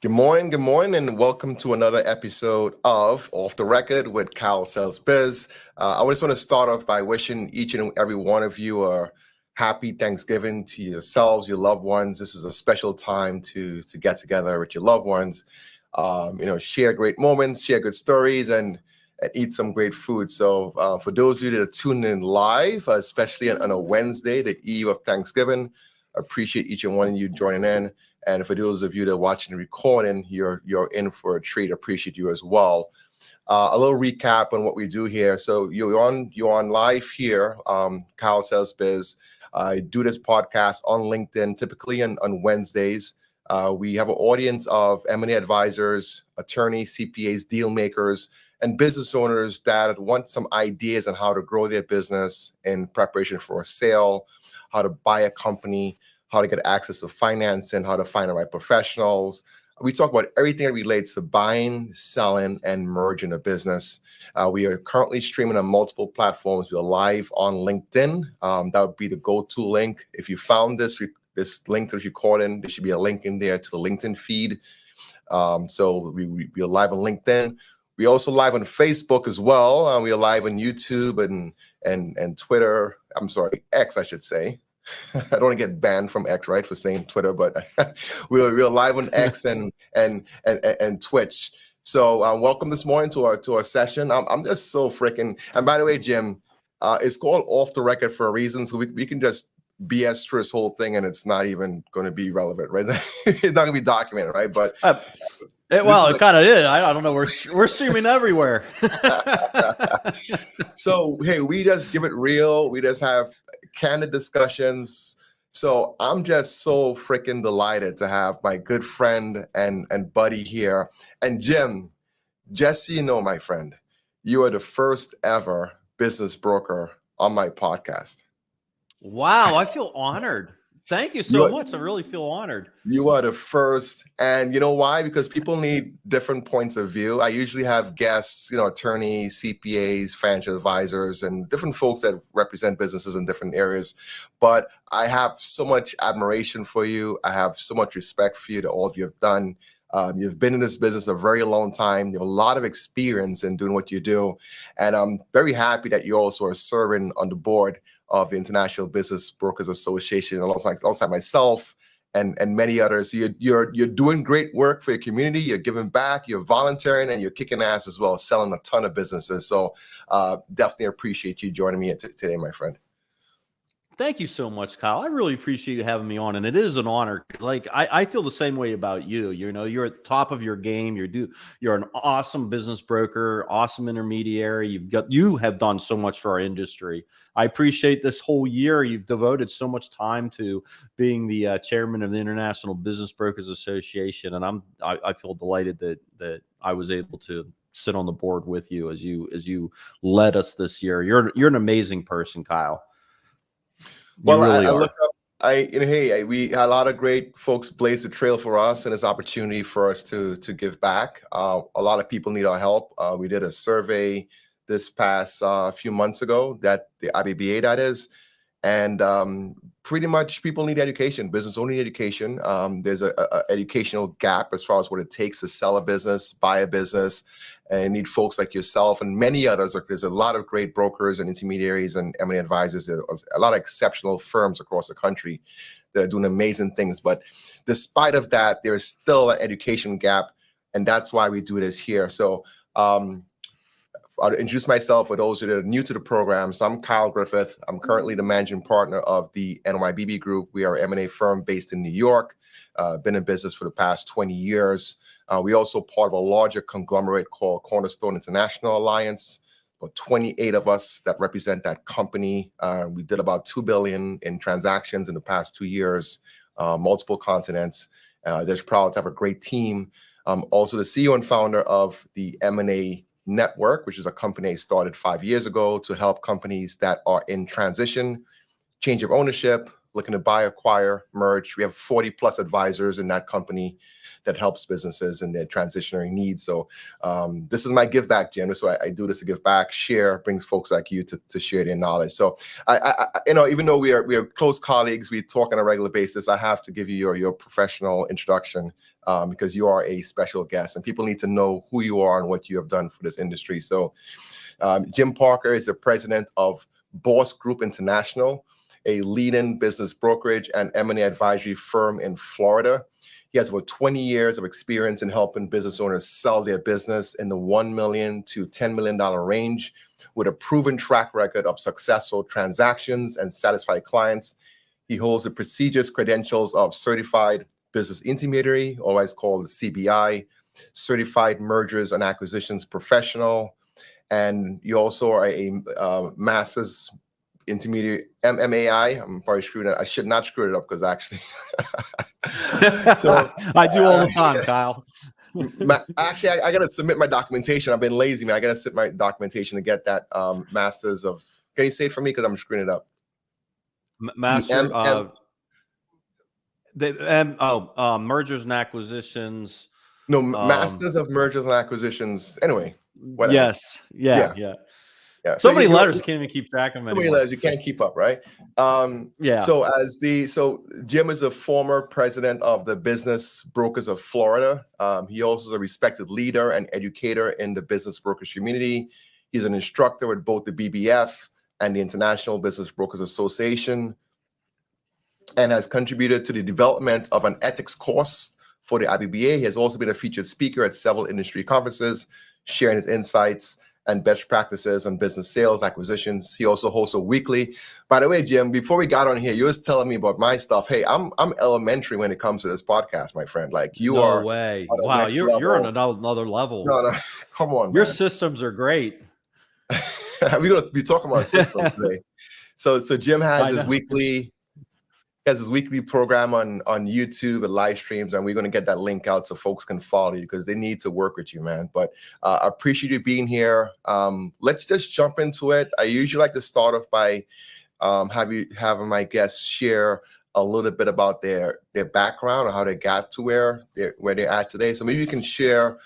Good morning, and welcome to another episode of Off the Record with KyleSellsBiz. I just want to start off by wishing each and every one of you a happy Thanksgiving to yourselves, your loved ones. This is a special time to get together with your loved ones, share great moments, share good stories, and eat some great food. So for those of you that are tuning in live, especially on a Wednesday, the eve of Thanksgiving, I appreciate each and one of you joining in. And for those of you that are watching the recording, you're in for a treat. Appreciate you as well. A little recap on what we do here. So you're on live here, KyleSellsBiz. I do this podcast on LinkedIn, typically on Wednesdays. We have an audience of M&A advisors, attorneys, CPAs, deal makers, and business owners that want some ideas on how to grow their business in preparation for a sale, how to buy a company, how to get access to financing, how to find the right professionals. We talk about everything that relates to buying, selling, and merging a business. We are currently streaming on multiple platforms. We're live on LinkedIn. That would be the go-to link. If you found this link to this recording, there should be a link in there to the LinkedIn feed. So we are live on LinkedIn. We also live on Facebook as well. We are live on YouTube and Twitter. I'm sorry, X, I should say. I don't want to get banned from X, right, for saying Twitter, but we're live on X and Twitch. So welcome this morning to our session. I'm just so freaking. And by the way, Jim, it's called Off the Record for a reason. So we can just BS through this whole thing, and it's not even going to be relevant, right? It's not going to be documented, right? But it kind of is. I don't know. We're streaming everywhere. So hey, we just give it real. We just have candid discussions. So I'm just so freaking delighted to have my good friend and buddy here. And Jim, just so you know, my friend, you are the first ever business broker on my podcast. Wow, I feel honored. Thank you so much. I really feel honored. You are the first. And you know why? Because people need different points of view. I usually have guests, attorneys, CPAs, financial advisors, and different folks that represent businesses in different areas. But I have so much admiration for you. I have so much respect for you, to all you have done. You've been in this business a very long time. You have a lot of experience in doing what you do. And I'm very happy that you also are serving on the board of the International Business Brokers Association, alongside myself and many others. So you're doing great work for your community. You're giving back. You're volunteering, and you're kicking ass as well, selling a ton of businesses. So definitely appreciate you joining me today, my friend. Thank you so much, Kyle. I really appreciate you having me on, and it is an honor. Like I feel the same way about you. You're at the top of your game. You're an awesome business broker, awesome intermediary. You have done so much for our industry. I appreciate this whole year. You've devoted so much time to being the chairman of the International Business Brokers Association, and I feel delighted that I was able to sit on the board with you as you led us this year. You're an amazing person, Kyle. Well, really I look up. We had a lot of great folks blaze the trail for us, and it's an opportunity for us to give back. A lot of people need our help. We did a survey this past few months ago, that the IBBA that is, and pretty much people need education. Business owners need education. There's a educational gap as far as what it takes to sell a business, buy a business, and need folks like yourself and many others. There's a lot of great brokers and intermediaries and M&A advisors. There's a lot of exceptional firms across the country that are doing amazing things. But despite of that, there is still an education gap, and that's why we do this here. So I'll introduce myself for those that are new to the program. So I'm Kyle Griffith. I'm currently the managing partner of the NYBB Group. We are an M&A firm based in New York. Been in business for the past 20 years. We also part of a larger conglomerate called Cornerstone International Alliance. About 28 of us that represent that company. We did about $2 billion in transactions in the past 2 years, multiple continents. Just proud to have a great team. Also the CEO and founder of the M&A Network, which is a company I started 5 years ago to help companies that are in transition, change of ownership, looking to buy, acquire, merge. We have 40 plus advisors in that company that helps businesses in their transitionary needs. So this is my give back, Jim. So I do this to give back, share, brings folks like you to share their knowledge. So even though we are close colleagues, we talk on a regular basis, I have to give you your professional introduction because you are a special guest and people need to know who you are and what you have done for this industry. So Jim Parker is the president of Boss Group International, a leading business brokerage and M&A advisory firm in Florida. He has over 20 years of experience in helping business owners sell their business in the $1 million to $10 million range with a proven track record of successful transactions and satisfied clients. He holds the prestigious credentials of Certified Business Intermediary, otherwise called the CBI, Certified Mergers and Acquisitions Professional, and you also are a Master's Intermediate MMAI. I'm probably screwing it. I should not screw it up because actually, so I do all the time, Kyle. Actually, I got to submit my documentation. I've been lazy, man. I got to submit my documentation to get that Masters of. Can you say it for me because I'm screwing it up? Master. Mergers and acquisitions. No, Masters of Mergers and Acquisitions. Anyway, whatever. Yes. Yeah. Yeah. So many letters, can't even keep track of them. So many letters, you can't keep up, right? Yeah. So Jim is a former president of the Business Brokers of Florida. He also is a respected leader and educator in the business brokers community. He's an instructor with both the BBF and the International Business Brokers Association, and has contributed to the development of an ethics course for the IBBA. He has also been a featured speaker at several industry conferences, sharing his insights and best practices on business sales acquisitions. He also hosts a weekly. By the way, Jim, before we got on here, you was telling me about my stuff. Hey, I'm elementary when it comes to this podcast, my friend. Like you are. No way. Wow, you're on another level. No, come on. Your man. Systems are great. We're gonna be talking about systems today. So Jim has his weekly. Has his weekly program on YouTube and live streams, and we're going to get that link out so folks can follow you because they need to work with you, man. But I appreciate you being here. Let's just jump into it. I usually like to start off by having my guests share a little bit about their background or how they got to where they're at today. So maybe you can share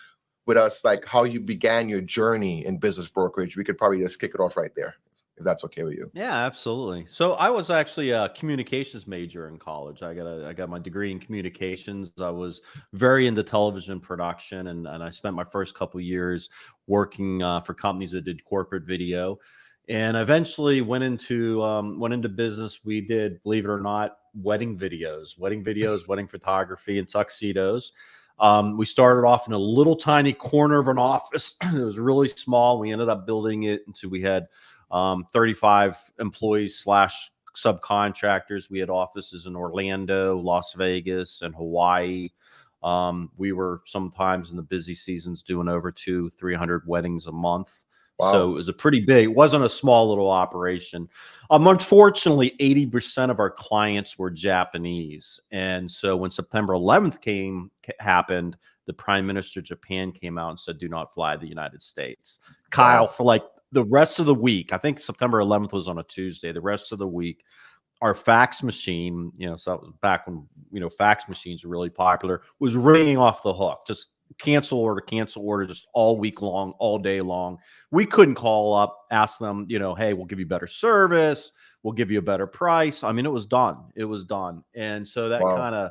with us like how you began your journey in business brokerage. We could probably just kick it off right there, if that's okay with you. Yeah, absolutely. So I was actually a communications major in college. I got my degree in communications. I was very into television production, and I spent my first couple of years working for companies that did corporate video, and eventually went into business. We did, believe it or not, wedding videos, wedding photography, and tuxedos. We started off in a little tiny corner of an office. It was really small. We ended up building it until we had 35 employees / subcontractors. We had offices in Orlando, Las Vegas, and Hawaii. We were sometimes in the busy seasons doing over 200-300 weddings a month. Wow. So it was a pretty big, it wasn't a small little operation. Unfortunately, 80% of our clients were Japanese. And so when September 11th happened, the Prime Minister of Japan came out and said, do not fly the United States. Kyle, for like the rest of the week, I think September 11th was on a Tuesday. The rest of the week, our fax machine, so back when, fax machines were really popular, was ringing off the hook. Just cancel order, just all week long, all day long. We couldn't call up, ask them, hey, we'll give you better service. We'll give you a better price. I mean, it was done. And so that kind of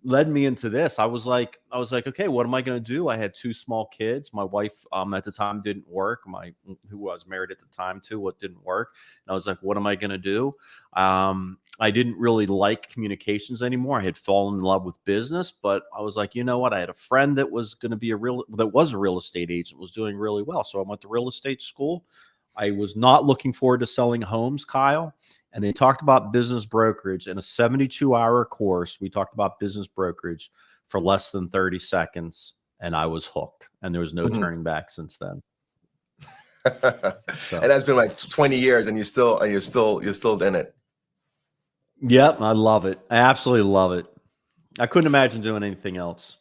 led me into this. I was like, okay, what am I going to do? I had 2 small kids. My wife at the time didn't work. Who I was married at the time to, what didn't work. And I was like, what am I going to do? I didn't really like communications anymore. I had fallen in love with business, but I was like, you know what? I had a friend that was going to be a real estate agent, was doing really well. So I went to real estate school. I was not looking forward to selling homes, Kyle. And they talked about business brokerage in a 72-hour course. We talked about business brokerage for less than 30 seconds, and I was hooked. And there was no turning back since then. So. And that's been like 20 years, and you're still in it. Yep, I love it. I absolutely love it. I couldn't imagine doing anything else.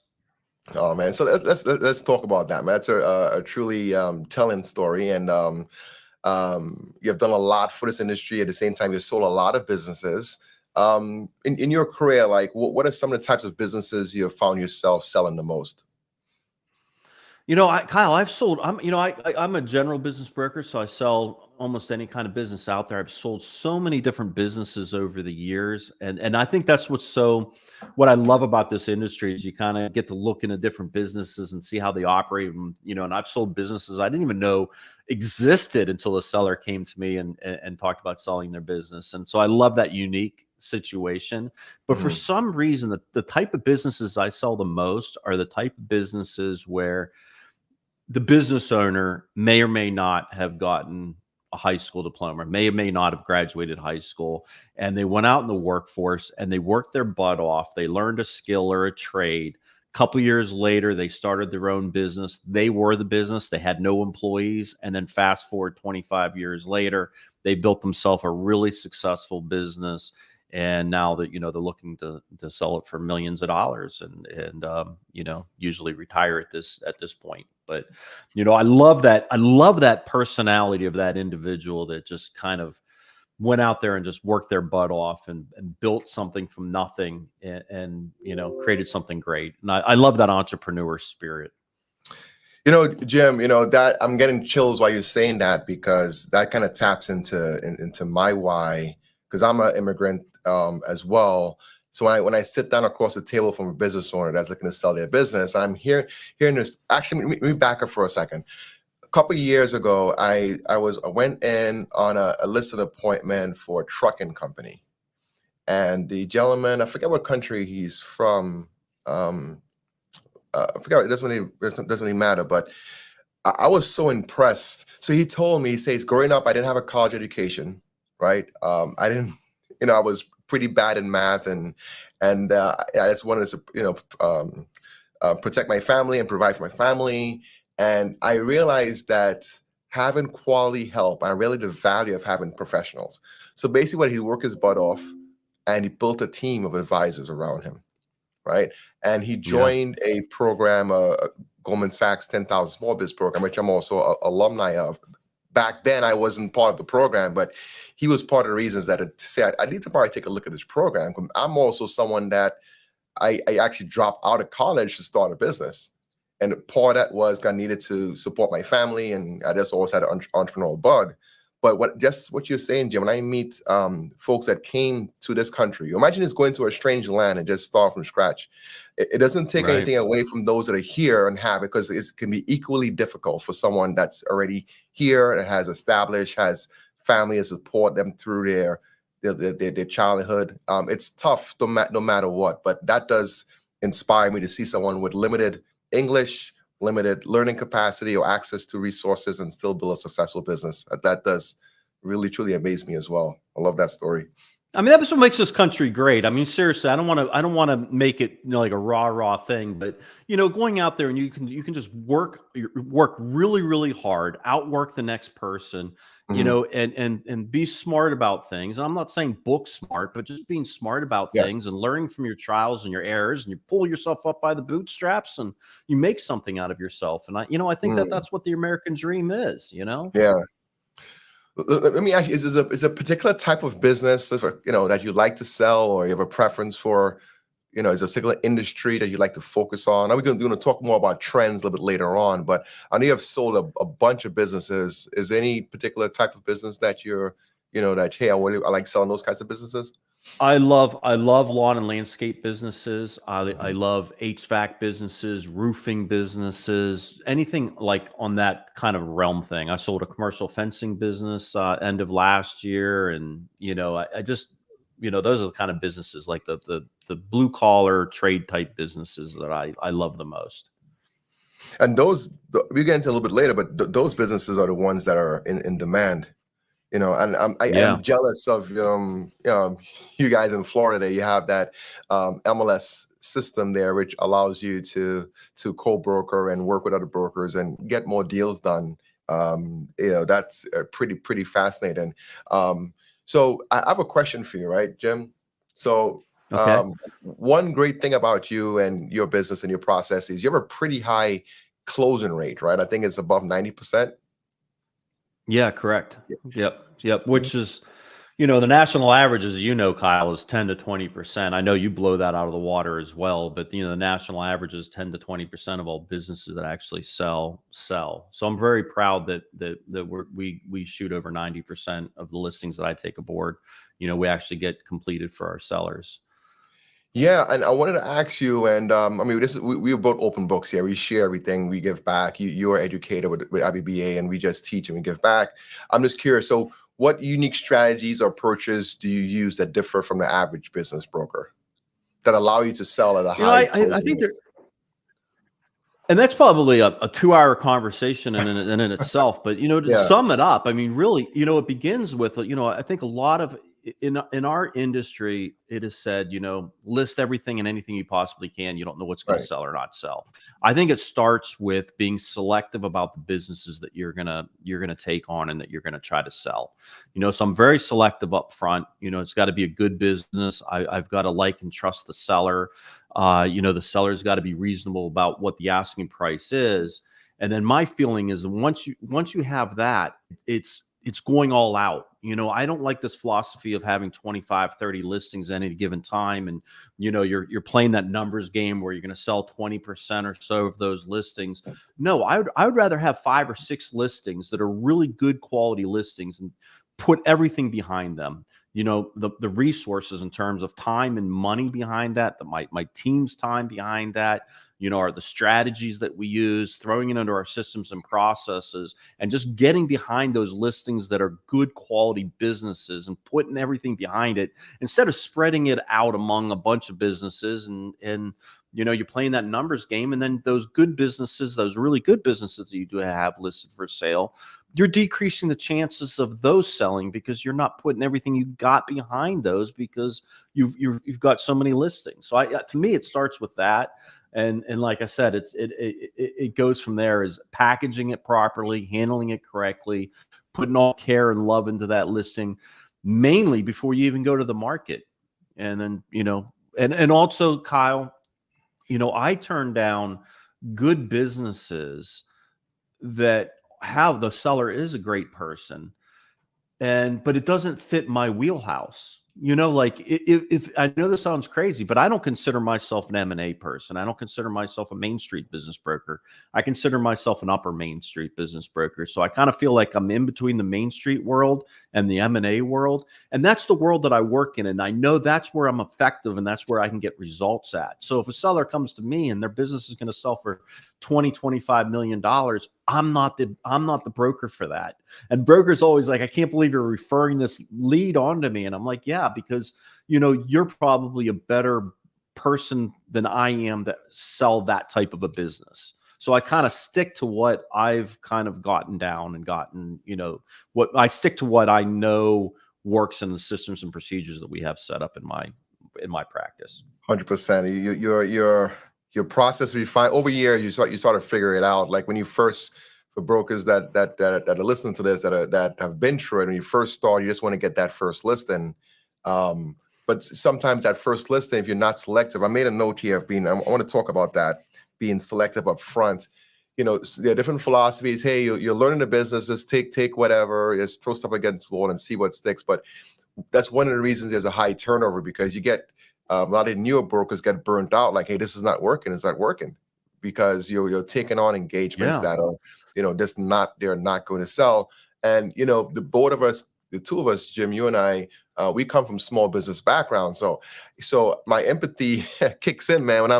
Oh man, so let's talk about that, man. That's a truly telling story, and you have done a lot for this industry. At the same time, you've sold a lot of businesses. In your career, like what are some of the types of businesses you have found yourself selling the most? Kyle, I've sold. I'm a general business broker, so I sell almost any kind of business out there. I've sold so many different businesses over the years, and I think that's what I love about this industry is you kind of get to look into different businesses and see how they operate. And I've sold businesses I didn't even know existed until a seller came to me and talked about selling their business, and so I love that unique situation. But for Mhm. some reason, the type of businesses I sell the most are the type of businesses where the business owner may or may not have gotten a high school diploma, may or may not have graduated high school, and they went out in the workforce and they worked their butt off. They learned a skill or a trade. A couple years later, they started their own business. They were the business. They had no employees. And then fast forward 25 years later, they built themselves a really successful business. And now that they're looking to sell it for millions of dollars, and usually retire at this point. But I love that. I love that personality of that individual that just kind of went out there and just worked their butt off and built something from nothing and created something great. And I love that entrepreneur spirit. Jim, that I'm getting chills while you're saying that, because that kind of taps into my why, because I'm an immigrant as well. So when I sit down across the table from a business owner that's looking to sell their business, I'm hearing this. Actually, let me back up for a second. A couple of years ago, I went in on a listed appointment for a trucking company, and the gentleman, I forget what country he's from. I forgot. It doesn't really matter. But I was so impressed. So he told me, he says, growing up, I didn't have a college education, right? I didn't, I was pretty bad in math, and I just wanted to, protect my family and provide for my family. And I realized that having quality help, I really the value of having professionals. So basically, what he worked his butt off, and he built a team of advisors around him, right? And he Yeah. joined a program, Goldman Sachs 10,000 Small Biz program, which I'm also a alumni of. Back then, I wasn't part of the program, but he was part of the reasons that it said I need to probably take a look at this program. I'm also someone that I actually dropped out of college to start a business. And part of that was I needed to support my family, and I just always had an entrepreneurial bug. But what you're saying, Jim, when I meet folks that came to this country, imagine just going to a strange land and just start from scratch. It doesn't take Right. anything away from those that are here and have it, because it can be equally difficult for someone that's already here and has family to support them through their childhood. It's tough no matter what, but that does inspire me to see someone with limited English, limited learning capacity, or access to resources, and still build a successful business. That does really truly amaze me as well. I love that story. I mean, that's what makes this country great. I mean, seriously, I don't want to make it like a rah thing, but going out there and you can just work really, really hard, outwork the next person, Mhm. and be smart about things. I'm not saying book smart, but just being smart about Yes. things and learning from your trials and your errors, and you pull yourself up by the bootstraps and you make something out of yourself. And I think that Mm. that's what the American dream is. Yeah. Let me ask you: is a particular type of business, that you like to sell, or you have a preference for? Is there a particular industry that you like to focus on? Now we're going to talk more about trends a little bit later on, but I know you have sold a bunch of businesses. Is there any particular type of business that hey, I like selling those kinds of businesses? I love lawn and landscape businesses. I Mhm. love HVAC businesses, roofing businesses, anything like on that kind of realm thing. I sold a commercial fencing business end of last year, and I just those are the kind of businesses like the blue collar trade type businesses that I love the most. And we get into a little bit later, but those businesses are the ones that are in demand. And I'm Yeah. jealous of you guys in Florida. That you have that MLS system there, which allows you to co-broker and work with other brokers and get more deals done. That's pretty fascinating. So I have a question for you, right, Jim? So Okay. one great thing about you and your business and your process is you have a pretty high closing rate, right? I think it's above 90%. Yeah. Correct. Yep. Yep. Which is The national average, as you know, Kyle, is 10 to 20%. I know you blow that out of the water as well, but the national average is 10 to 20% of all businesses that actually sell. So I'm very proud that we shoot over 90% of the listings that I take aboard. We actually get completed for our sellers. Yeah, and I wanted to ask you, and I mean, we are both open books here. We share everything, we give back. You're an educator with IBBA, and we just teach and we give back. I'm just curious. So, what unique strategies or approaches do you use that differ from the average business broker that allow you to sell at a high I think closing? and that's probably a 2-hour conversation in itself. But to Yeah, sum it up, I mean, really, it begins with I think a lot of in our industry, it is said, list everything and anything you possibly can. You don't know what's going to right. sell or not sell. I think it starts with being selective about the businesses that you're gonna take on and that you're gonna try to sell. So I'm very selective up front. It's got to be a good business. I've got to like and trust the seller. The seller's got to be reasonable about what the asking price is. And then my feeling is once you have that, it's going all out. I don't like this philosophy of having 25, 30 listings at any given time. And, you're playing that numbers game where you're going to sell 20% or so of those listings. No, I would rather have 5 or 6 listings that are really good quality listings and put everything behind them. The resources in terms of time and money behind that, my team's time behind that, are the strategies that we use, throwing it into our systems and processes, and just getting behind those listings that are good quality businesses and putting everything behind it instead of spreading it out among a bunch of businesses. And you're playing that numbers game, and then those good businesses, those really good businesses that you do have listed for sale, you're decreasing the chances of those selling because you're not putting everything you got behind those because you've got so many listings. So to me, it starts with that. And like I said, it goes from there, is packaging it properly, handling it correctly, putting all care and love into that listing, mainly before you even go to the market. And then, and also, Kyle, I turn down good businesses that have the seller is a great person, but it doesn't fit my wheelhouse. Like if I know this sounds crazy, but I don't consider myself an M&A person. I don't consider myself a Main Street business broker. I consider myself an upper Main Street business broker. So I kind of feel like I'm in between the Main Street world and the M&A world. And that's the world that I work in. And I know that's where I'm effective and that's where I can get results at. So if a seller comes to me and their business is going to sell for 20, $25 million, I'm not the broker for that. And brokers always like, I can't believe you're referring this lead onto me. And I'm like, yeah, because, you're probably a better person than I am that sell that type of a business. So I kind of stick to what I've kind of gotten down and gotten, what I stick to what I know works in the systems and procedures that we have set up in my practice. 100%. Your process refined over years. You sort of figure it out. Like when you first, for brokers that are listening to this, that have been through it, when you first start, you just want to get that first listing. But sometimes that first listing, if you're not selective, I made a note here of being. I want to talk about that, being selective up front. There are different philosophies. Hey, you're learning the business. Just take whatever. Just throw stuff against the wall and see what sticks. But that's one of the reasons there's a high turnover, because you get a lot of newer brokers get burnt out. Like, hey, this is not working. It's not working because you're taking on engagements Yeah. that are, they're not going to sell. And the both of us, the two of us, Jim, you and I, we come from small business background. So my empathy kicks in, man, when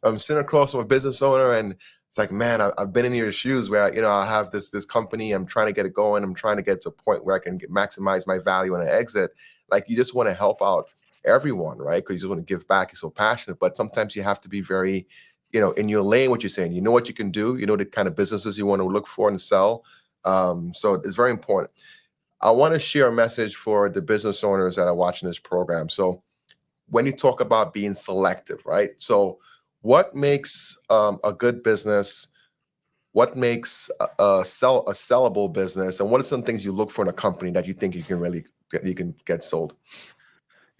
I'm sitting across from a business owner and it's like, man, I've been in your shoes where, I have this company, I'm trying to get it going. I'm trying to get to a point where I can maximize my value and an exit. Like, you just want to help out everyone, right? Because you just want to give back. You're so passionate, but sometimes you have to be very, in your lane, what you're saying, you know what you can do, the kind of businesses you want to look for and sell. So it's very important. I want to share a message for the business owners that are watching this program. So when you talk about being selective, right? So what makes a good business? What makes a sellable business? And what are some things you look for in a company that you think you can get sold?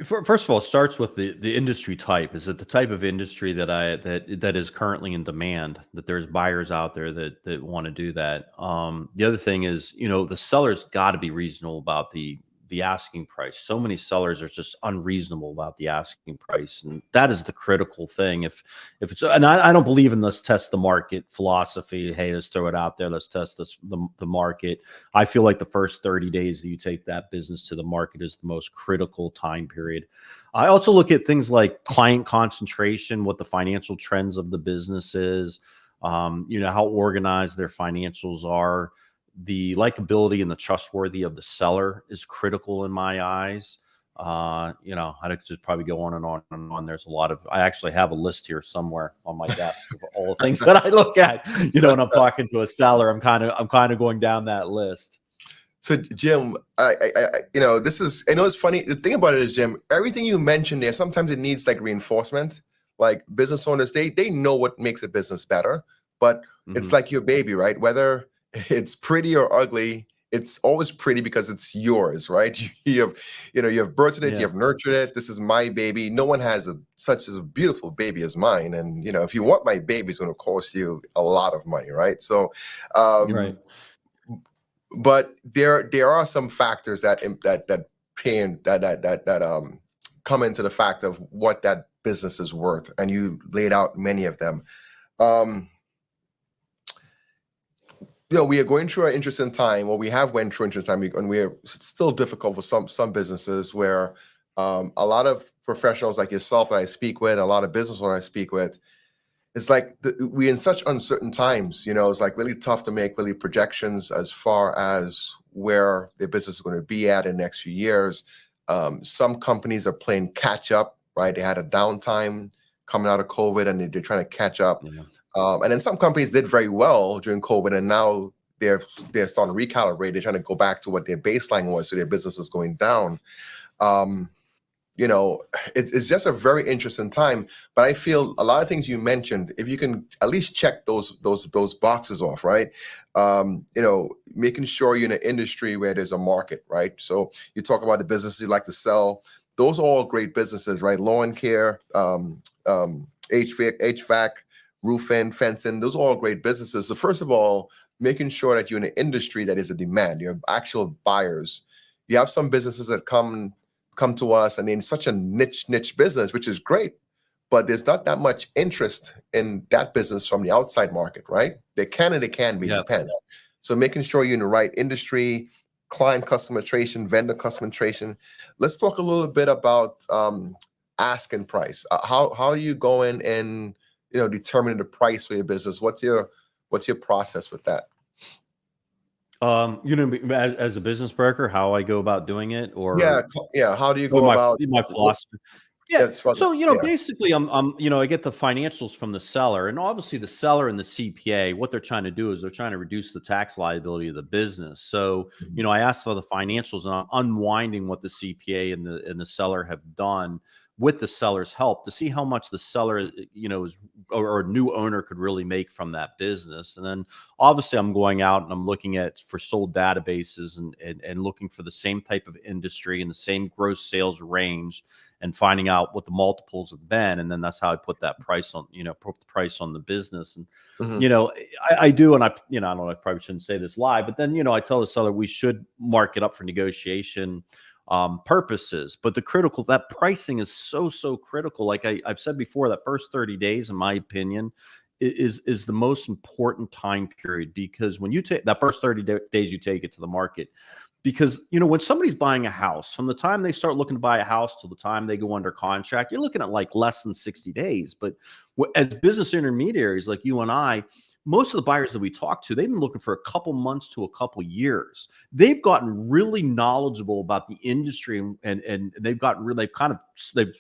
First of all, it starts with the industry type. Is it the type of industry that is currently in demand? That there's buyers out there that want to do that. The other thing is, the seller's got to be reasonable about the the asking price. So many sellers are just unreasonable about the asking price, and that is the critical thing. If it's, and I don't believe in this test the market philosophy. Hey, let's throw it out there. Let's test the market. I feel like the first 30 days that you take that business to the market is the most critical time period. I also look at things like client concentration, what the financial trends of the business is, how organized their financials are. The likability and the trustworthy of the seller is critical in my eyes. I could just probably go on and on and on. There's a lot of, I actually have a list here somewhere on my desk of all the things that I look at, when I'm talking to a seller. I'm kind of going down that list. So Jim, this is, I know it's funny. The thing about it is, Jim, everything you mentioned there, sometimes it needs like reinforcement. Like business owners, they know what makes a business better, but it's like your baby, right? Whether it's pretty or ugly, it's always pretty because it's yours, right? You have birthed it, you have nurtured it. This is my baby. No one has such a beautiful baby as mine. And if you want my baby, it's going to cost you a lot of money, right? So, right. But there are some factors that come into the fact of what that business is worth, and you laid out many of them. We are going through an interesting time. Well, we have went through an interesting time, and we're still difficult for some businesses where a lot of professionals like yourself that I speak with, a lot of business owners I speak with, it's like we're in such uncertain times. It's like really tough to make really projections as far as where their business is going to be at in the next few years. Some companies are playing catch up, right? They had a downtime coming out of COVID, and they're trying to catch up. Yeah. And then some companies did very well during COVID, and now they're starting to recalibrate. They're trying to go back to what their baseline was, so their business is going down. It's just a very interesting time. But I feel a lot of things you mentioned, if you can at least check those boxes off, right? Making sure you're in an industry where there's a market, right? So you talk about the businesses you like to sell. Those are all great businesses, right? Lawn care, HVAC, roofing, fencing. Those are all great businesses. So first of all, making sure that you're in an industry that is a demand. You have actual buyers. You have some businesses that come to us and in such a niche business, which is great, but there's not that much interest in that business from the outside market, right? They can be, depends. So making sure you're in the right industry, client concentration, vendor concentration. Let's talk a little bit about asking price. How are you going and determining the price for your business? What's your process with that? As a business broker, how I go about doing it, or how do you go about my philosophy? Yeah. So, yeah. basically I get the financials from the seller, and obviously the seller and the CPA, what they're trying to do is they're trying to reduce the tax liability of the business. So, I ask for the financials, and I'm unwinding what the CPA and the seller have done with the seller's help to see how much the seller, is, or a new owner could really make from that business. And then obviously I'm going out and I'm looking for sold databases and looking for the same type of industry and the same gross sales range and finding out what the multiples have been. And then that's how I put that price on, put the price on the business. And, I do, and I don't know, I probably shouldn't say this live, but then, I tell the seller we should mark it up for negotiation purposes. But that pricing is so critical. Like I've said before, that first 30 days, in my opinion, is the most important time period, because when you take that first 30 days, you take it to the market. Because, when somebody's buying a house, from the time they start looking to buy a house till the time they go under contract, you're looking at like less than 60 days. But as business intermediaries like you and I, most of the buyers that we talk to, they've been looking for a couple months to a couple years. They've gotten really knowledgeable about the industry, and they've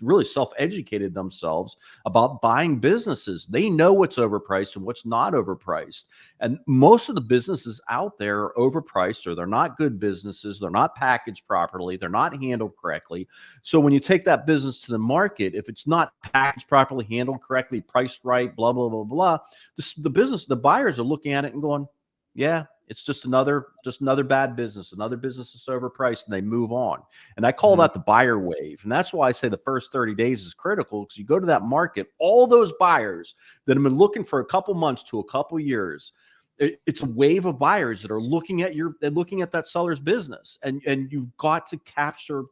really self-educated themselves about buying businesses. They know what's overpriced and what's not overpriced. And most of the businesses out there are overpriced, or they're not good businesses. They're not packaged properly. They're not handled correctly. So when you take that business to the market, if it's not packaged properly, handled correctly, priced right, blah, blah, blah, blah, the buyers are looking at it and going, yeah, it's just another bad business. Another business is overpriced, and they move on. And I call that the buyer wave. And that's why I say the first 30 days is critical, because you go to that market, all those buyers that have been looking for a couple months to a couple years, it's a wave of buyers that are looking at that seller's business, and you've got to capture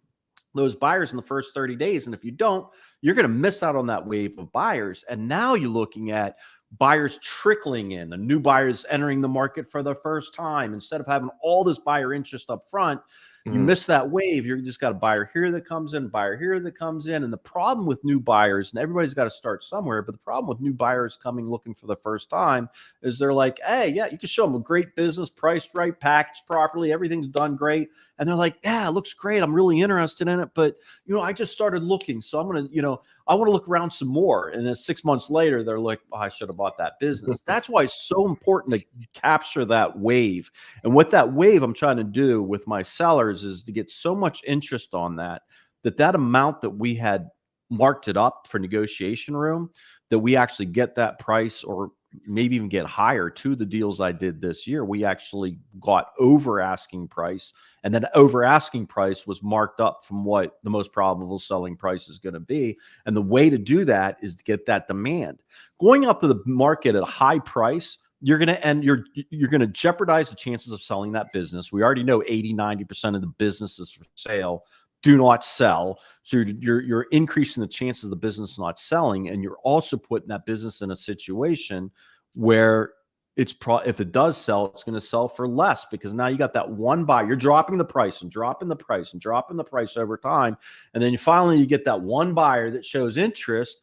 those buyers in the first 30 days. And if you don't, you're going to miss out on that wave of buyers. And now you're looking at buyers trickling in, the new buyers entering the market for the first time. Instead of having all this buyer interest up front, you miss that wave. You just got a buyer here that comes in, buyer here that comes in. And the problem with new buyers, and everybody's got to start somewhere, but the problem with new buyers coming looking for the first time is they're like, hey, yeah, you can show them a great business, priced right, packaged properly, everything's done great. And they're like, yeah, it looks great. I'm really interested in it. But, I just started looking. So I'm going to, I want to look around some more. And then 6 months later, they're like, oh, I should have bought that business. That's why it's so important to capture that wave. And what that wave I'm trying to do with my sellers is to get so much interest on that amount that we had marked it up for negotiation room, that we actually get that price, or maybe even get higher. To the deals I did this year, we actually got over asking price, and then over asking price was marked up from what the most probable selling price is going to be. And the way to do that is to get that demand. Going out to the market at a high price, you're going to jeopardize the chances of selling that business. We already know 80-90% of the businesses for sale do not sell. So you're increasing the chances of the business not selling. And you're also putting that business in a situation where if it does sell, it's going to sell for less, because now you got that one buyer. You're dropping the price and dropping the price and dropping the price over time. And then you get that one buyer that shows interest.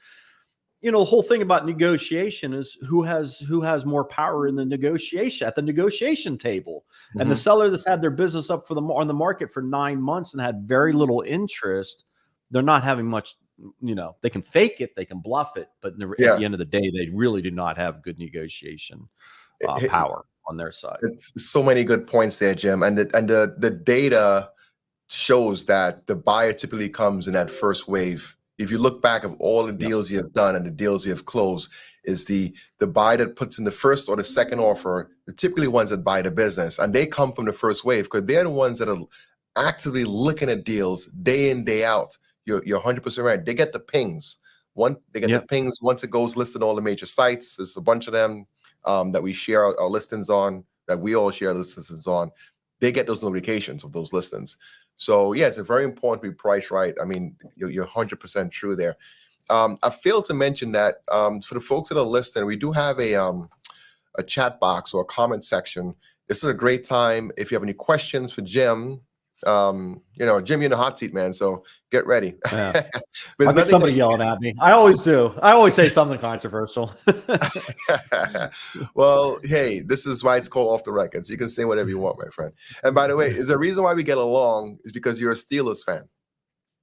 The whole thing about negotiation is who has more power in the negotiation, at the negotiation table. And the seller that's had their business up on the market for 9 months and had very little interest, they're not having much. They can fake it, they can bluff it, but at the end of the day, they really do not have good negotiation power on their side. It's so many good points there, Jim. And the data shows that the buyer typically comes in that first wave. If you look back of all the deals you have done and the deals you have closed, is the buyer that puts in the first or the second offer, the typically ones that buy the business, and they come from the first wave because they're the ones that are actively looking at deals day in, day out. You're 100% right. They get the pings. The pings once it goes listed on all the major sites. There's a bunch of them that we share our listings on, that we all share listings on. They get those notifications of those listings. So yeah, it's very important to be priced right. I mean, you're 100% true there. I failed to mention that for the folks that are listening, we do have a chat box or a comment section. This is a great time if you have any questions for Jim. Jim, you're in the hot seat, man. So get ready. Yeah. I get somebody yelling at me. I always do. I always say something controversial. Well, hey, this is why it's called Off the Record. So you can say whatever you want, my friend. And by the way, is the reason why we get along is because you're a Steelers fan.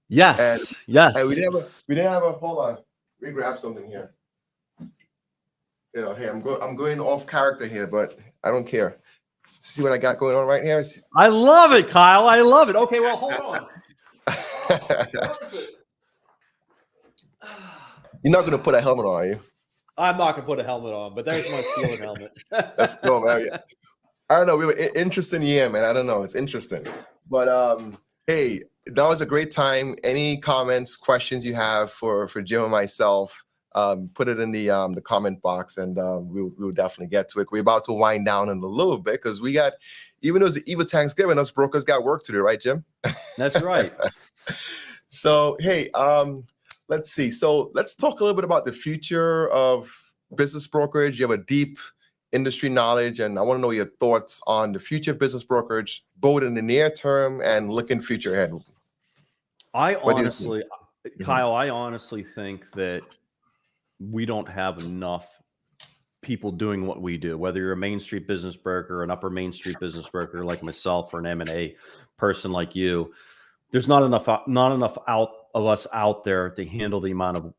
Yes. Yes. And we didn't have a. Hold on. Let me grab something here. Hey, I'm going off character here, but I don't care. See what I got going on right here? I love it, Kyle. I love it. Okay, well, hold on. You're not going to put a helmet on, are you? I'm not going to put a helmet on, but there's my Steelers helmet. Let's go, man. I don't know. We were interesting year, man. I don't know. It's interesting. But hey, that was a great time. Any comments, questions you have for Jim and myself, put it in the comment box, and we'll definitely get to it. We're about to wind down in a little bit because we got, even though it's the eve of Thanksgiving, us brokers got work to do, right, Jim? That's right. So, hey, let's see. So let's talk a little bit about the future of business brokerage. You have a deep industry knowledge, and I want to know your thoughts on the future of business brokerage, both in the near term and looking future ahead. Kyle, I honestly think that we don't have enough people doing what we do, whether you're a Main Street business broker, an upper Main Street business broker like myself, or an M&A person like you. There's not enough of us out there to handle the amount of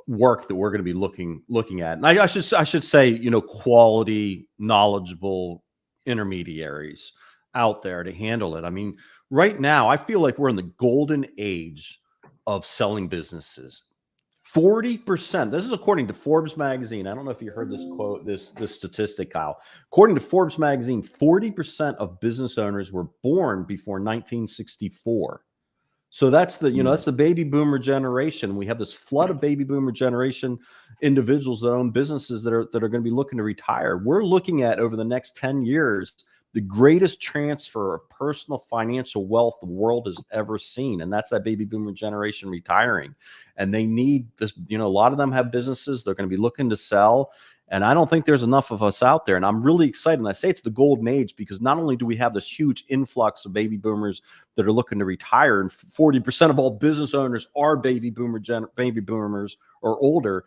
work that we're going to be looking at. And I should say, quality, knowledgeable intermediaries out there to handle it. I mean, right now, I feel like we're in the golden age of selling businesses. 40%. This is according to Forbes magazine. I don't know if you heard this quote, this statistic, Kyle. According to Forbes magazine, 40% of business owners were born before 1964. So that's the, Mm. that's the baby boomer generation. We have this flood of baby boomer generation individuals that own businesses that are going to be looking to retire. We're looking at, over the next 10 years, the greatest transfer of personal financial wealth the world has ever seen. And that's that baby boomer generation retiring. And they need this, a lot of them have businesses they're going to be looking to sell. And I don't think there's enough of us out there. And I'm really excited. And I say it's the golden age because not only do we have this huge influx of baby boomers that are looking to retire, and 40% of all business owners are baby boomers or older,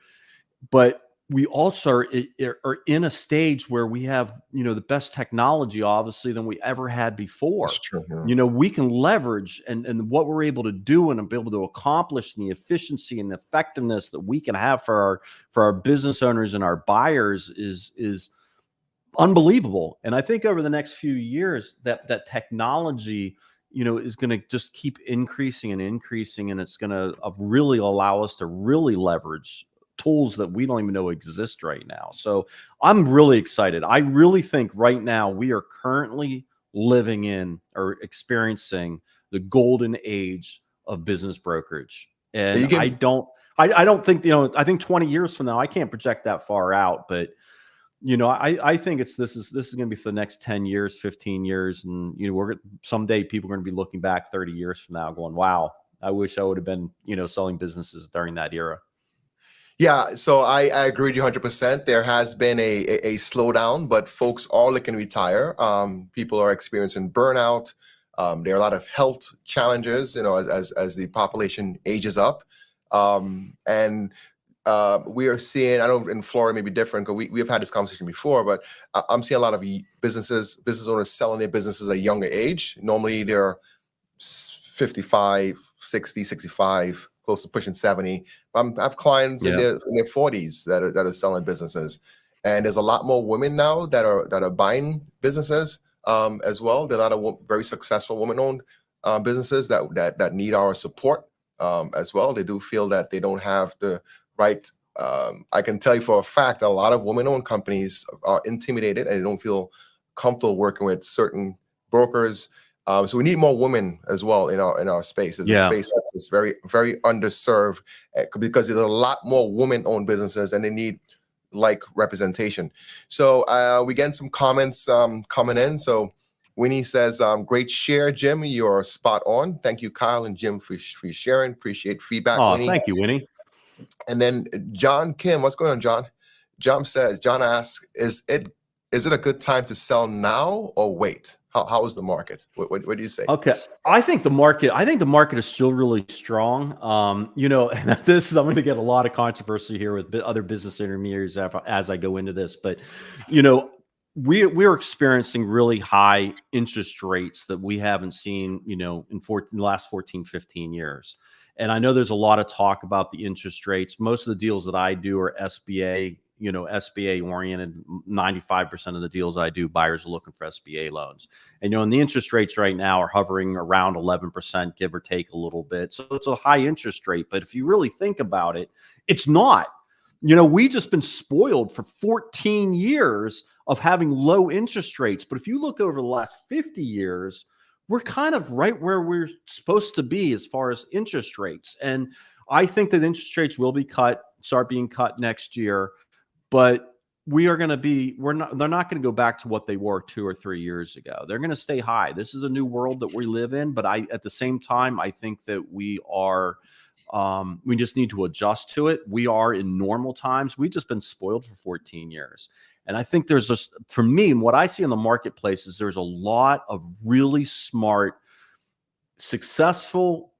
but we also are in a stage where we have, the best technology, obviously, than we ever had before. That's true. Yeah. We can leverage and what we're able to do and be able to accomplish, and the efficiency and the effectiveness that we can have for our business owners and our buyers is unbelievable. And I think over the next few years that technology, is going to just keep increasing and increasing, and it's going to really allow us to really leverage tools that we don't even know exist right now. So I'm really excited. I really think right now we are currently living in or experiencing the golden age of business brokerage. And You can, I don't think, I think 20 years from now, I can't project that far out, but I think this is going to be for the next 10 years, 15 years. And, someday people are going to be looking back 30 years from now going, wow, I wish I would have been, selling businesses during that era. Yeah, so I agree with you 100%. There has been a slowdown, but folks are looking to retire. People are experiencing burnout. There are a lot of health challenges, as the population ages up. And we are seeing, I know in Florida may be different because we have had this conversation before, but I'm seeing a lot of business owners selling their businesses at a younger age. Normally they're 55, 60, 65, close to pushing 70. I have clients in their 40s that are selling businesses, and there's a lot more women now that are buying businesses as well. There are a lot of very successful women-owned businesses that need our support as well. They do feel that they don't have the right. I can tell you for a fact that a lot of women-owned companies are intimidated and they don't feel comfortable working with certain brokers. So we need more women as well in our space. It's a space that's very, very underserved because there's a lot more women-owned businesses and they need like representation. So we get some comments coming in. So Winnie says, great share, Jim. You're spot on. Thank you, Kyle and Jim, for sharing. Appreciate feedback, Oh, Winnie. thank you, Winnie. And then John Kim, what's going on, John? John asks, is it a good time to sell now or wait? How is the market? What do you say? Okay. I think the market is still really strong. And I'm going to get a lot of controversy here with other business intermediaries as I go into this, but we're experiencing really high interest rates that we haven't seen, in the last 14, 15 years. And I know there's a lot of talk about the interest rates. Most of the deals that I do are SBA, SBA oriented. 95% of the deals I do, buyers are looking for SBA loans. And, and the interest rates right now are hovering around 11%, give or take a little bit. So it's a high interest rate. But if you really think about it, it's not. We just been spoiled for 14 years of having low interest rates. But if you look over the last 50 years, we're kind of right where we're supposed to be as far as interest rates. And I think that interest rates will start being cut next year, but they're not going to go back to what they were 2 or 3 years ago. They're going to stay high. This is a new world that we live in. But at the same time, I think that we just need to adjust to it. We are in normal times. We've just been spoiled for 14 years. And I think there's just, for me, what I see in the marketplace is there's a lot of really smart, successful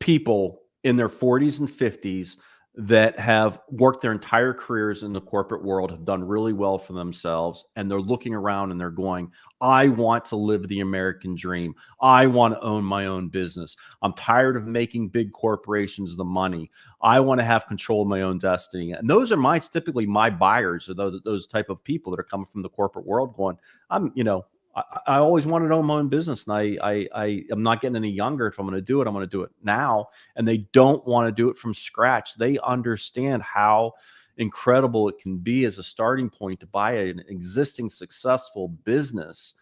people in their 40s and 50s that have worked their entire careers in the corporate world, have done really well for themselves, and they're looking around and they're going, I want to live the American dream. I want to own my own business. I'm tired of making big corporations the money. I want to have control of my own destiny. And those are typically my buyers, or those type of people that are coming from the corporate world going, I always wanted to own my own business, and I'm not getting any younger. If I'm going to do it, I'm going to do it now. And they don't want to do it from scratch. They understand how incredible it can be as a starting point to buy an existing successful business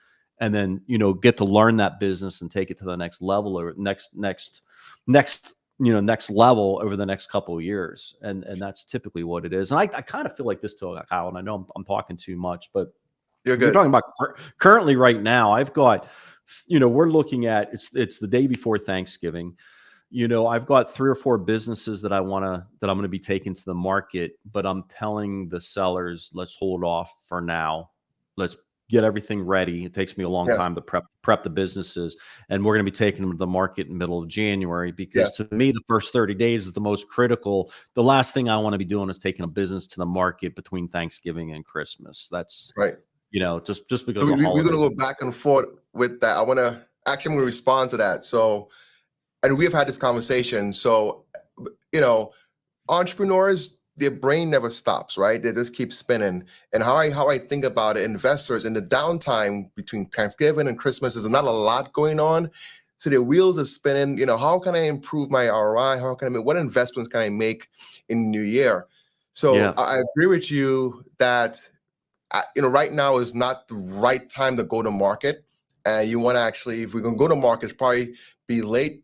and then, get to learn that business and take it to the next level or next level over the next couple of years. And that's typically what it is. And I kind of feel like this too, Kyle, and I know I'm talking too much, but You're you're good. talking about currently right now, I've got, we're looking at, it's the day before Thanksgiving. I've got 3 or 4 businesses that I'm going to be taking to the market, but I'm telling the sellers, let's hold off for now. Let's get everything ready. It takes me a long Yes. time to prep the businesses, and we're going to be taking them to the market in the middle of January, because Yes. to me, the first 30 days is the most critical. The last thing I want to be doing is taking a business to the market between Thanksgiving and Christmas. That's Right. just because So of the we're going to holidays. go back and forth with that. I'm going to respond to that. So, and we've had this conversation. So, entrepreneurs, their brain never stops, right? They just keep spinning. And how I think about it, investors in the downtime between Thanksgiving and Christmas is not a lot going on. So their wheels are spinning. How can I improve my ROI? What investments can I make in the new year? So Yeah. I agree with you that right now is not the right time to go to market. And you want to actually, if we're going to go to market, it's probably be late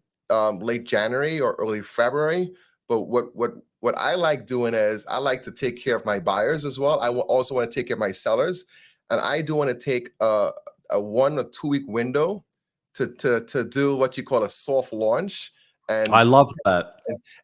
January or early February. But what I like doing is I like to take care of my buyers as well. I also want to take care of my sellers, and I do want to take a 1 or 2 week window to do what you call a soft launch. And I love that.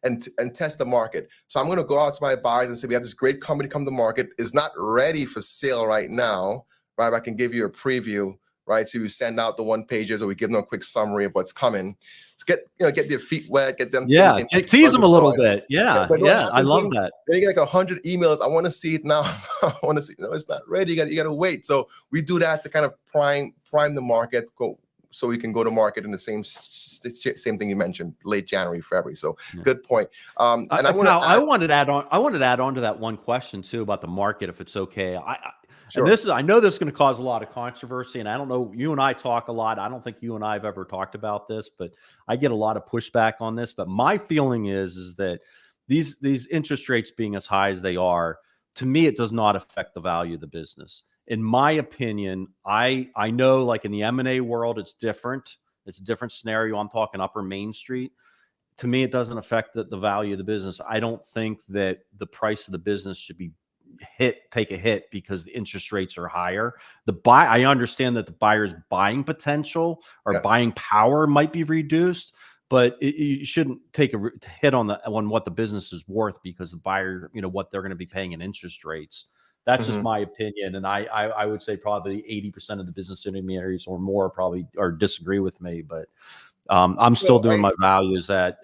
and test the market. So I'm going to go out to my buyers and say, we have this great company come to market. It's not ready for sale right now, right? I can give you a preview, right? So you send out the 1 pages, or we give them a quick summary of what's coming. So get their feet wet, get them thinking. Tease them a little bit. Yeah, But what I happens love when that. you get like 100 emails? I want to see it now. I want to see. No, it's not ready. You got to wait. So we do that to kind of prime the market, so we can go to market in the same thing you mentioned, late January, February. So good point. And I wanted to add on to that one question too about the market, if it's okay. Sure. And I know this is going to cause a lot of controversy, and I don't know, you and I talk a lot. I don't think you and I have ever talked about this, but I get a lot of pushback on this. But my feeling is that these interest rates being as high as they are, to me, it does not affect the value of the business. In my opinion, I know, like in the M&A world, it's different. It's a different scenario. I'm talking Upper Main Street. To me, it doesn't affect the value of the business. I don't think that the price of the business should be take a hit because the interest rates are higher. I understand that the buyer's buying potential or buying power might be reduced, but you shouldn't take a hit on what the business is worth because the buyer, what they're going to be paying in interest rates. That's just my opinion. And I would say probably 80% of the business intermediaries or more probably disagree with me, but I'm still doing my values at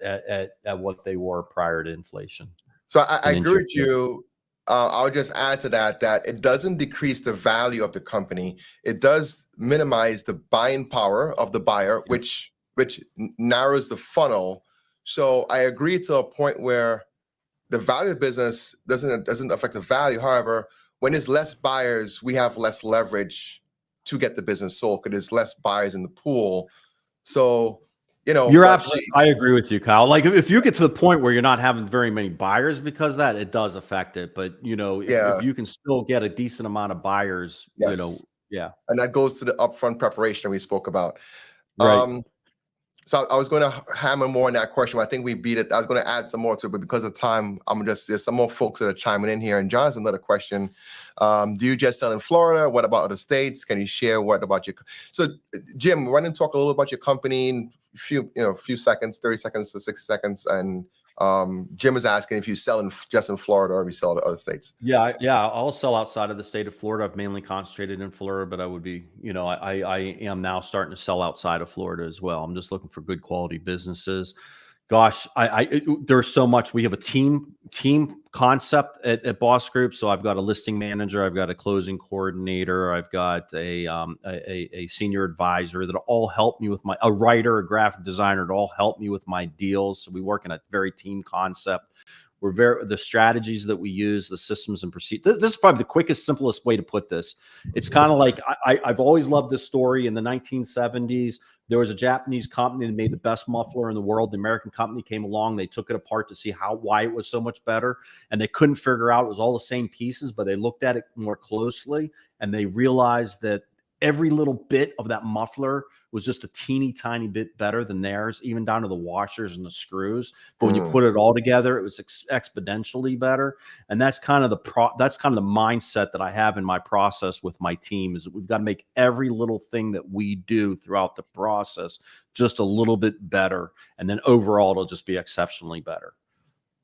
what they were prior to inflation. So I agree with you. I'll just add to that it doesn't decrease the value of the company. It does minimize the buying power of the buyer, which narrows the funnel. So I agree to a point where the value of business doesn't affect the value. However, when there's less buyers, we have less leverage to get the business sold because there's less buyers in the pool. So, you're absolutely, I agree with you, Kyle. Like if you get to the point where you're not having very many buyers because of that, it does affect it. But if you can still get a decent amount of buyers, and that goes to the upfront preparation we spoke about. Right. So I was going to hammer more on that question. I think we beat it. I was going to add some more to it, but because of time, there's some more folks that are chiming in here. And John has another question. Do you just sell in Florida? What about other states? Can you share what about your? So Jim, why don't you talk a little about your company in a few seconds, 30 seconds to 60 seconds. And Jim is asking if you sell just in Florida or if you sell to other states. Yeah. I'll sell outside of the state of Florida. I've mainly concentrated in Florida, but I would be, I am now starting to sell outside of Florida as well. I'm just looking for good quality businesses. Gosh, there's so much. We have a team concept at Boss Group. So I've got a listing manager, I've got a closing coordinator, I've got a senior advisor that all help me with a writer, a graphic designer to all help me with my deals. So we work in a very team concept. The strategies that we use, the systems and procedures. This is probably the quickest, simplest way to put this. It's kind of like I've always loved this story. In the 1970s, there was a Japanese company that made the best muffler in the world. The American company came along. They took it apart to see why it was so much better. And they couldn't figure out it was all the same pieces, but they looked at it more closely and they realized that every little bit of that muffler was just a teeny tiny bit better than theirs, even down to the washers and the screws. But when you put it all together, it was exponentially better. And that's kind of the mindset that I have in my process with my team, is that we've got to make every little thing that we do throughout the process just a little bit better. And then overall, it'll just be exceptionally better.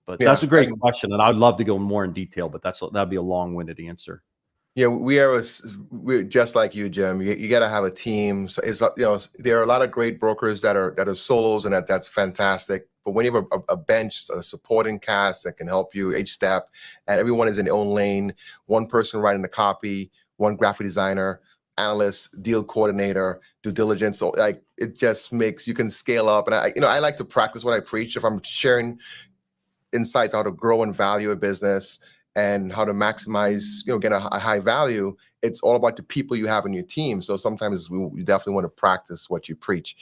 But that's a great question. And I'd love to go more in detail, but that'd be a long-winded answer. Yeah, we're just like you, Jim. You got to have a team. So there are a lot of great brokers that are solos, and that's fantastic. But when you have a bench, a supporting cast that can help you each step, and everyone is in their own lane, one person writing the copy, one graphic designer, analyst, deal coordinator, due diligence. So like it just makes you can scale up. And I like to practice what I preach. If I'm sharing insights how to grow and value a business and how to maximize, get a high value, it's all about the people you have in your team. So sometimes you definitely want to practice what you preach.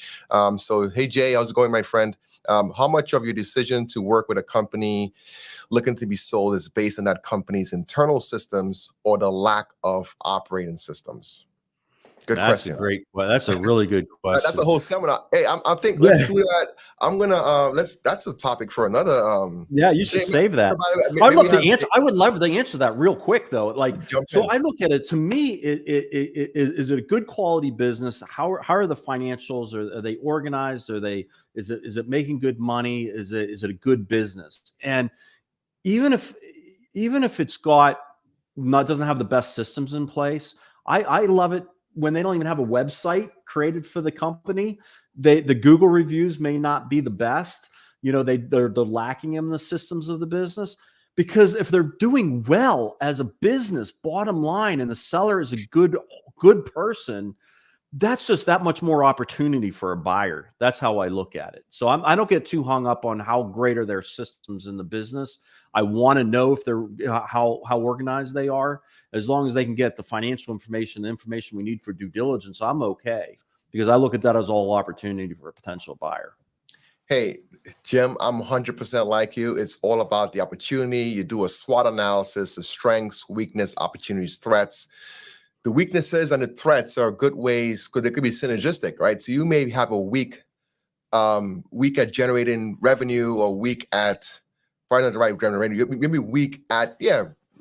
So, hey, Jay, how's it going, my friend? How much of your decision to work with a company looking to be sold is based on that company's internal systems or the lack of operating systems? Good question. That's a really good question. That's a whole seminar. Hey, I think let's do that. I'm gonna that's a topic for another. Yeah, you should save that. I'd love to answer. I would love to answer that real quick though. Like, so I look at it. To me, is it a good quality business? How are the financials? Are they organized? Is it making good money? Is it a good business? And even if it's doesn't have the best systems in place, I love it when they don't even have a website created for the company. The Google reviews may not be the best. They're lacking in the systems of the business, because if they're doing well as a business, bottom line, and the seller is a good person, that's just that much more opportunity for a buyer. That's how I look at it. So I don't get too hung up on how great are their systems in the business. I want to know if they're how organized they are. As long as they can get the financial information, the information we need for due diligence, I'm okay, because I look at that as all opportunity for a potential buyer. Hey, Jim, I'm 100% like you. It's all about the opportunity. You do a SWOT analysis, the strengths, weakness, opportunities, threats. The weaknesses and the threats are good ways, because they could be synergistic, right? So you may have a weak at generating revenue, or weak at, probably not the right generating revenue, maybe weak at,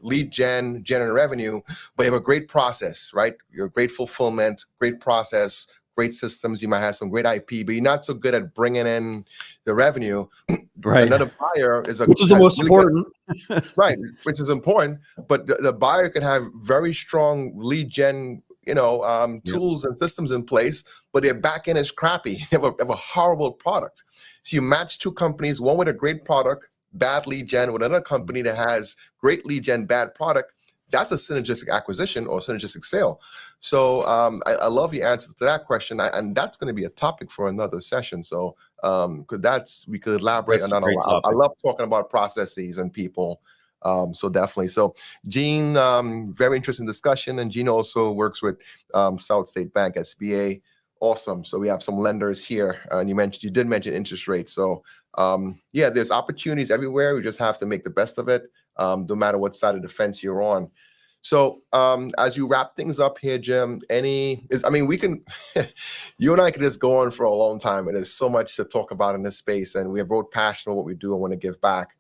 lead generating revenue, but you have a great process, right? You're great fulfillment, great process, great systems. You might have some great IP, but you're not so good at bringing in the revenue. Right. Another buyer which is the most important. Right, which is important. But the buyer can have very strong lead gen, tools and systems in place, but their back end is crappy. They have a horrible product. So you match two companies, one with a great product, bad lead gen, with another company that has great lead gen, bad product. That's a synergistic acquisition or synergistic sale. So I love your answer to that question, and that's going to be a topic for another session. So we could elaborate on that a lot. I love talking about processes and people. So definitely. So Gene, very interesting discussion, and Gene also works with South State Bank, SBA. Awesome. So we have some lenders here, and you did mention interest rates. So there's opportunities everywhere. We just have to make the best of it, no matter what side of the fence you're on. So as you wrap things up here, Jim, we can, you and I could just go on for a long time, and there's so much to talk about in this space, and we are both passionate about what we do and want to give back.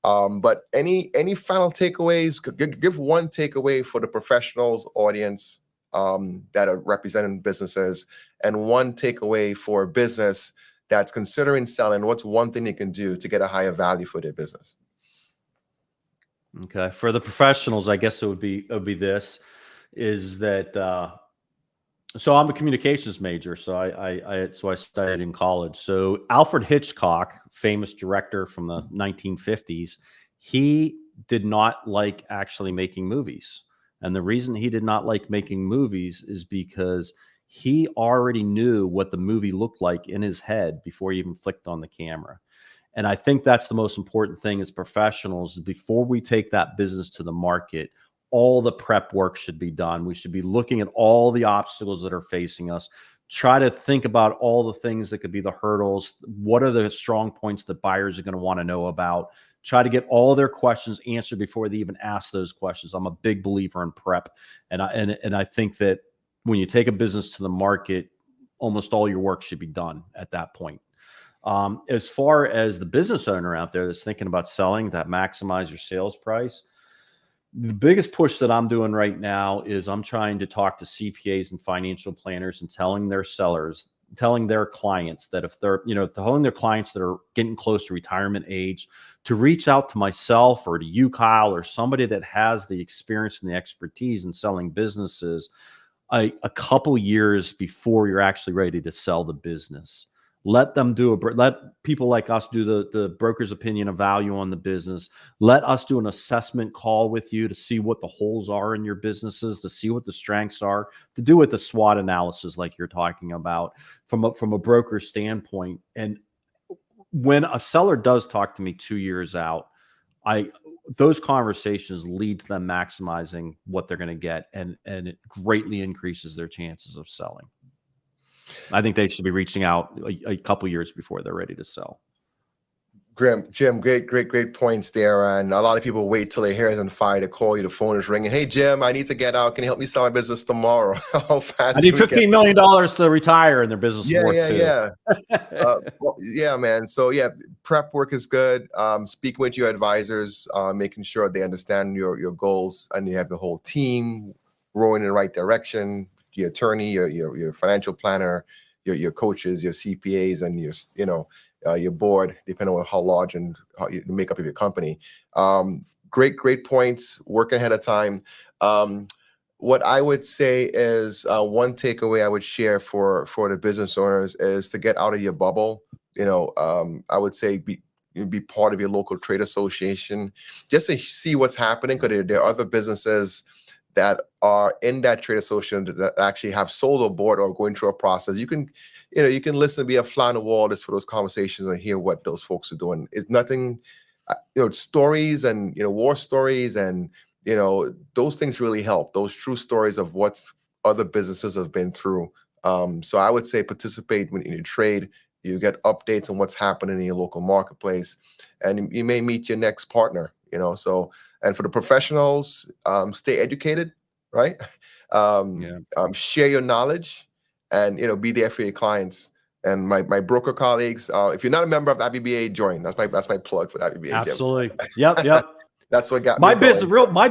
But any final takeaways? Give one takeaway for the professionals audience that are representing businesses, and one takeaway for a business that's considering selling. What's one thing they can do to get a higher value for their business? Okay, for the professionals, I guess it would be this, is that so I'm a communications major, so I studied in college. So Alfred Hitchcock, famous director from the 1950s, he did not like actually making movies. And the reason he did not like making movies is because he already knew what the movie looked like in his head before he even flicked on the camera. And I think that's the most important thing as professionals. Before we take that business to the market, all the prep work should be done. We should be looking at all the obstacles that are facing us. Try to think about all the things that could be the hurdles. What are the strong points that buyers are going to want to know about? Try to get all their questions answered before they even ask those questions. I'm a big believer in prep. And I think that when you take a business to the market, almost all your work should be done at that point. As far as the business owner out there that's thinking about selling, that maximize your sales price, the biggest push that I'm doing right now is I'm trying to talk to CPAs and financial planners and telling their sellers, telling their clients that if they're, telling their clients that are getting close to retirement age to reach out to myself or to you, Kyle, or somebody that has the experience and the expertise in selling businesses a couple years before you're actually ready to sell the business. Let them let people like us do the broker's opinion of value on the business. Let us do an assessment call with you to see what the holes are in your businesses, to see what the strengths are, to do with the SWOT analysis like you're talking about from a broker standpoint. And when a seller does talk to me 2 years out, those conversations lead to them maximizing what they're going to get, and it greatly increases their chances of selling. I think they should be reaching out a couple years before they're ready to sell. Jim, great points there. And a lot of people wait till their hair is on fire to call you. The phone is ringing. Hey, Jim, I need to get out. Can you help me sell my business tomorrow? How fast? I need $15 million to retire, and their business Yeah, work too. Yeah, man. So yeah, prep work is good. Speaking with your advisors, making sure they understand your goals, and you have the whole team rowing in the right direction. Your attorney, your financial planner, your coaches, your CPAs, and your board, depending on how large and how you make up of your company. Great points. Working ahead of time. What I would say is one takeaway I would share for the business owners is to get out of your bubble. I would say be part of your local trade association, just to see what's happening, because there are other businesses that are in that trade association that actually have sold or bought or going through a process. You can listen, be a fly on the wall just for those conversations and hear what those folks are doing. It's nothing, stories and, war stories and, those things really help. Those true stories of what other businesses have been through. So I would say participate in your trade. You get updates on what's happening in your local marketplace, and you may meet your next partner, so. And for the professionals, stay educated, right? Share your knowledge, and be there for your clients. And my broker colleagues, if you're not a member of the IBBA, join. That's my plug for the IBBA. Absolutely. Jim. Yep. That's what got my me business. going. My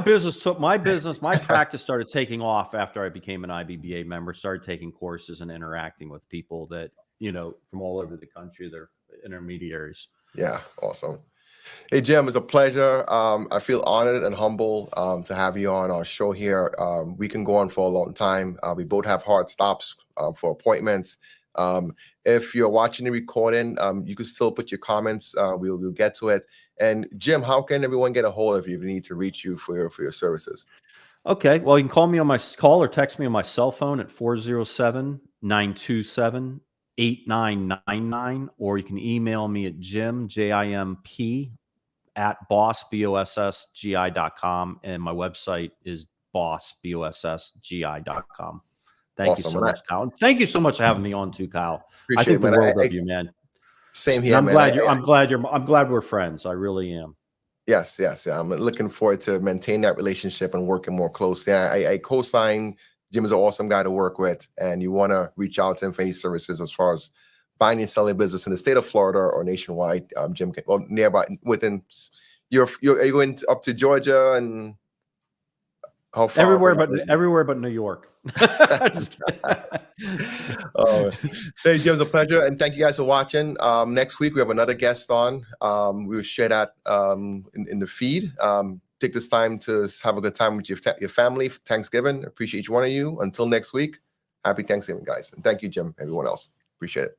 practice started taking off after I became an IBBA member. Started taking courses and interacting with people that from all over the country. They're intermediaries. Yeah, awesome. Hey, Jim, it's a pleasure. I feel honored and humble to have you on our show here. We can go on for a long time. We both have hard stops for appointments. If you're watching the recording, you can still put your comments. We'll get to it. And Jim, how can everyone get a hold of you if they need to reach you for your services? Okay. Well, you can call or text me on my cell phone at 407-927-8999, or you can email me at JIMP @bossgi.com, and my website is bossgi.com. Thank you so much, Kyle. Thank you so much for having me on too, Kyle. I think the world of you, man. Same here, and I'm man. I'm glad we're friends. I really am. Yes. Yeah. I'm looking forward to maintain that relationship and working more closely. I co-sign. Jim is an awesome guy to work with, and you want to reach out to him for any services as far as buying and selling business in the state of Florida or nationwide. Jim, nearby within. Are you going up to Georgia and how far? Everywhere but New York. Hey, Jim, it's a pleasure, and thank you guys for watching. Next week we have another guest on. We will share that in the feed. Take this time to have a good time with your family for Thanksgiving. Appreciate each one of you. Until next week, happy Thanksgiving, guys, and thank you, Jim. Everyone else, appreciate it.